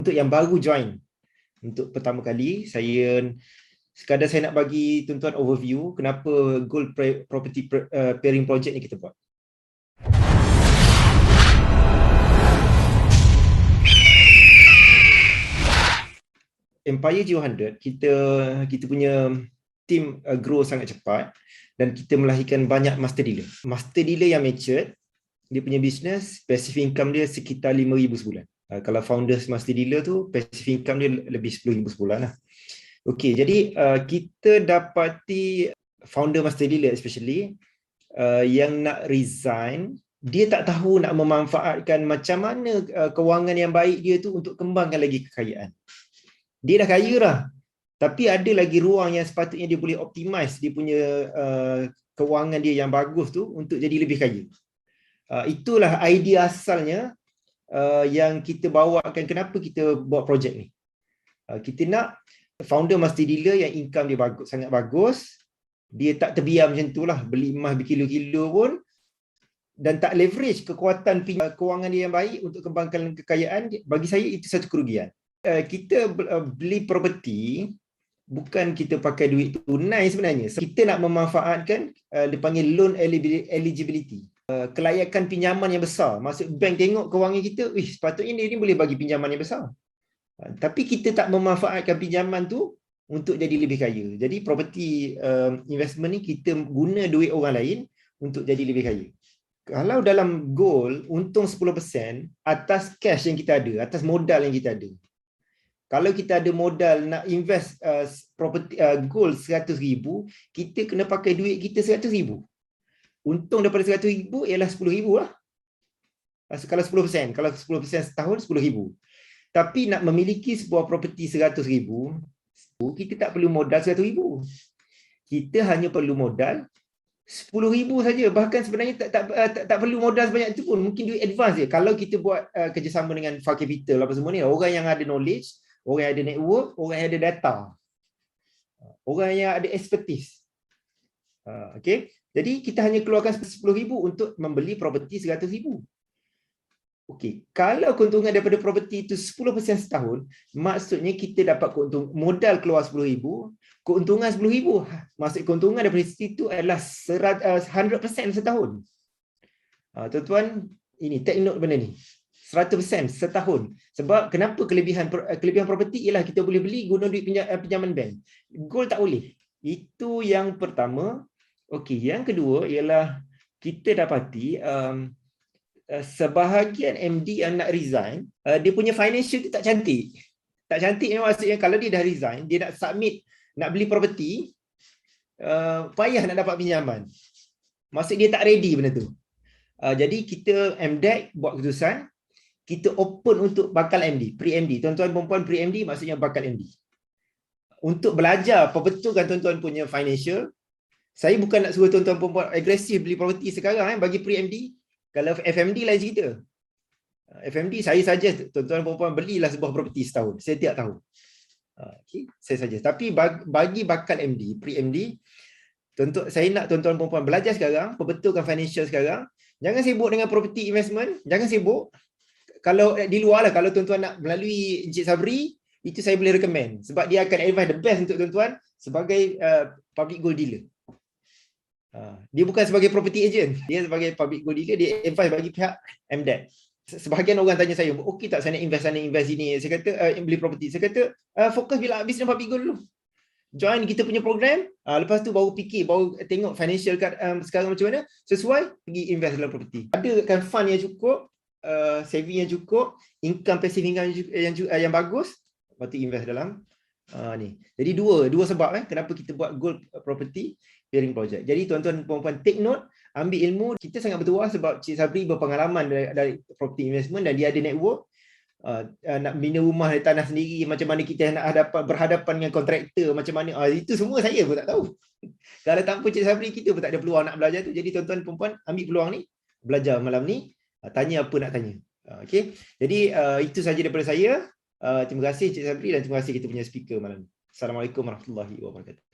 Untuk yang baru join, untuk pertama kali, sekadar saya nak bagi tuan-tuan overview kenapa Gold Property Pairing Project ni kita buat. Empire G100, kita punya team grow sangat cepat dan kita melahirkan banyak master dealer. Master dealer yang matured, dia punya business, passive income dia sekitar 5,000 sebulan. Kalau founders master dealer tu, passive income dia lebih 10,000 sebulan lah. Okey, jadi kita dapati founder master dealer especially yang nak resign, dia tak tahu nak memanfaatkan macam mana kewangan yang baik dia tu untuk kembangkan lagi kekayaan. Dia dah kaya lah, tapi ada lagi ruang yang sepatutnya dia boleh optimize dia punya kewangan dia yang bagus tu untuk jadi lebih kaya. Itulah idea asalnya yang kita bawakan, kenapa kita buat projek ni. Kita nak founder master dealer yang income dia bagus, sangat bagus, dia tak terbiar macam tu lah, beli emas berkilo-kilo pun dan tak leverage kekuatan kewangan dia yang baik untuk kembangkan kekayaan. Bagi saya itu satu kerugian. Kita beli property bukan kita pakai duit tunai sebenarnya. Kita nak memanfaatkan dipanggil loan eligibility. Kelayakan pinjaman yang besar. Maksud bank tengok kewangan kita, sepatutnya dia ni boleh bagi pinjaman yang besar. Tapi kita tak memanfaatkan pinjaman tu untuk jadi lebih kaya. Jadi property investment ni kita guna duit orang lain untuk jadi lebih kaya. Kalau dalam gold, untung 10% atas cash yang kita ada, atas modal yang kita ada. Kalau kita ada modal nak invest property gold 100,000, kita kena pakai duit kita 100,000. Untung daripada 100,000 ialah 10,000 lah. Kalau 10%, kalau 10% setahun 10,000. Tapi nak memiliki sebuah property 100,000, kita tak perlu modal 100,000. Kita hanya perlu modal 10,000 saja. Bahkan sebenarnya tak perlu modal sebanyak itu pun. Mungkin duit advance je. Kalau kita buat kerjasama dengan Far Capital apa semua ni, orang yang ada knowledge, orang yang ada network, orang yang ada data, orang yang ada expertise. Okay. Jadi kita hanya keluarkan 10,000 untuk membeli property 100,000. Okey, kalau keuntungan daripada property itu 10% setahun, maksudnya kita dapat keuntungan, modal keluar 10,000, keuntungan 10,000. Maksud keuntungan daripada situ adalah 100% setahun. Tuan-tuan, ini take note benda ni. 100% setahun. Sebab kenapa kelebihan property ialah kita boleh beli guna duit pinjaman bank. Gold tak boleh. Itu yang pertama. Okey, yang kedua ialah kita dapati sebahagian MD yang nak resign, dia punya financial tu tak cantik. Tak cantik ni maksudnya kalau dia dah resign, dia nak submit, nak beli property, payah nak dapat pinjaman. Maksud dia tak ready benda tu. Jadi kita MDEC buat keputusan, kita open untuk bakal MD, pre-MD. Tuan-tuan perempuan pre-MD maksudnya bakal MD. Untuk belajar perbetulkan tuan-tuan punya financial. Saya bukan nak suruh tuan-tuan perempuan agresif beli property sekarang bagi pre-MD. Kalau FMD lain cerita. FMD saya saja tuan-tuan perempuan belilah sebuah property setahun, setiap tahun. Okay, saya saja. Tapi bagi bakal MD, pre-MD, saya nak tuan-tuan perempuan belajar sekarang, perbetulkan financial sekarang. Jangan sibuk dengan property investment, jangan sibuk. Kalau di luar lah, kalau tuan-tuan nak melalui Encik Sabri, itu saya boleh recommend. Sebab dia akan advise the best untuk tuan-tuan sebagai public gold dealer. Dia bukan sebagai property agent, dia sebagai public gold dealer, dia advice bagi pihak MDEC. Sebahagian orang tanya saya, okey tak saya nak invest sini? Saya kata beli property. Saya kata fokus bila habis dengan public gold dulu. Join kita punya program, lepas tu baru fikir, baru tengok financial sekarang macam mana, sesuai pergi invest dalam property. Ada kan fund yang cukup, saving yang cukup, income passive income yang bagus, lepas tu invest dalam ni. Jadi dua sebab kenapa kita buat Gold Property Pairing Project. Jadi tuan-tuan perempuan take note, ambil ilmu. Kita sangat bertuah sebab Cik Sabri berpengalaman dari property investment dan dia ada network. Nak bina rumah dari tanah sendiri, macam mana kita nak berhadapan dengan kontraktor, macam mana, itu semua saya pun tak tahu. Kalau tanpa Cik Sabri, kita pun tak ada peluang nak belajar tu. Jadi tuan-tuan perempuan ambil peluang ni, belajar malam ni, tanya apa nak tanya. Okay. Jadi itu saja daripada saya. Terima kasih Cik Sabri dan terima kasih kita punya speaker malam ni. Assalamualaikum warahmatullahi wabarakatuh.